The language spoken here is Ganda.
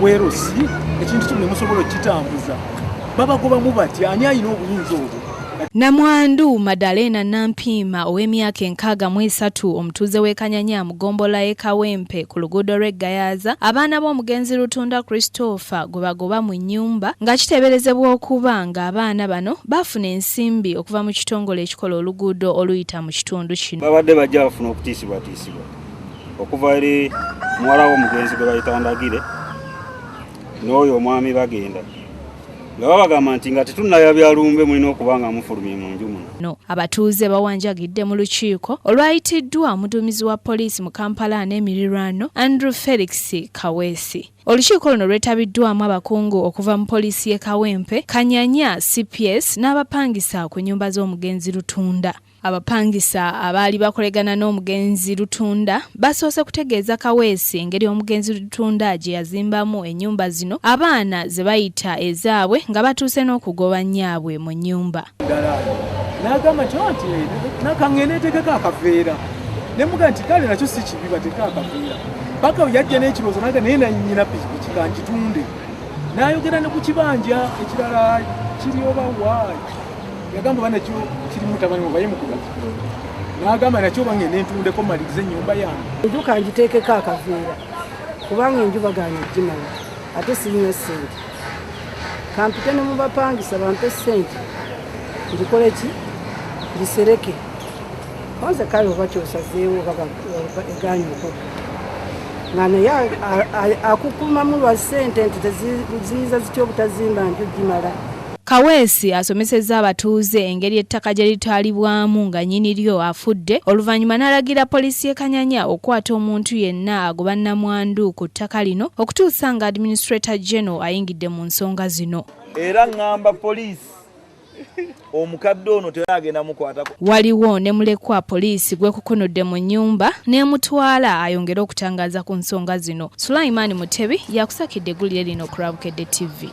bwerusi ekintu kimwe musobola kitambuza babagobamu batya ani ayina obuyinza obwo. Namwandu Madalena Nampima ow'emyaka 63 omutuuze w'e Kanyanya mugombola y'e Kawempe ku luguudo lw'Eggayaza abaana b'omugenzi Rutunda Christopher gwe bagoba mu nnyumba nga kiteeberezebwa okuba ng'abaana bano bafuna ensimbi okuva mu kitongole ekikola oluguudo oluyita mu kitundu kino. Babadde bajja bafuna okutiisibwa okuva eri muwala w'omugenzi gwe bayita Ndagire n'oyo omwami bagenda. Bagamba nti nga tetunnayabya lumbe mulina okuba nga mufulumye mu nju muno. No, abatuuze bawanjagidde mu lukiiko olwayitiddwa omuduumizi wa poliisi mu Kampala n'emirirwano Andrew Felix Kaweesi. Olukiiko luno lwetabiddwamu abakungu okuva mu poliisi y'e Kawempe, Kanyanya, CPS n'abapangisa ku nnyumba z'omugenzi Rutunda. Abapangisa abaali bakolegana n'omugenzi Rutunda basoose kutegeeza Kaweesi engeri omugenzi Rutunda gye yazimbamu ennyumba zino abaana ze bayita ezaabwe nga batuuse n'okugoba nnyaabwe mu nnyumba. N'agamba nti nakangende tekeka akaveera ne muga nti kale nakyo si kibi bateka akaveera paka yajja n'ekiroozo naga naye nannyina pikipiki kankitunde n'ayogera ne ku kibanja ekirala kiri oba waayi yagamba banakyo kiri mutabani mubaye mukugazi n'agamba nakyo bangende ntundeko malirize ennyumba yange enju kangiteekeko akaveera kubanga enju baganye gimala ate sirina ssente kampite ne mubapangisa bampe ssente ngikole ki gisereke kwanza kale oba kyosazeewo eganye okoko nga naye akukumamu lwa ssente nti teziyiza zitya obutazimba nju gimala. Kaweesi asomesezza abatuuze engeri ettaka gye litwalibwamu nga nnyini lyo afudde oluvannyuma n'alagira poliisi y'e Kanyanya okukwata omuntu yenna agoba nnamwandu ku ttaka lino okutuusa nga Administrator General ayingidde mu nsonga zino. Era ngamba poliisi omukadde ono teragenda mukwatako. Waliwo ne mulekwa poliisi gwekukunudde mu nnyumba n'emutwala ayongera okutangaza ku nsonga zino. Sulaiman Mutebi yakusakidde eggulire lino ku Rabukedde TV.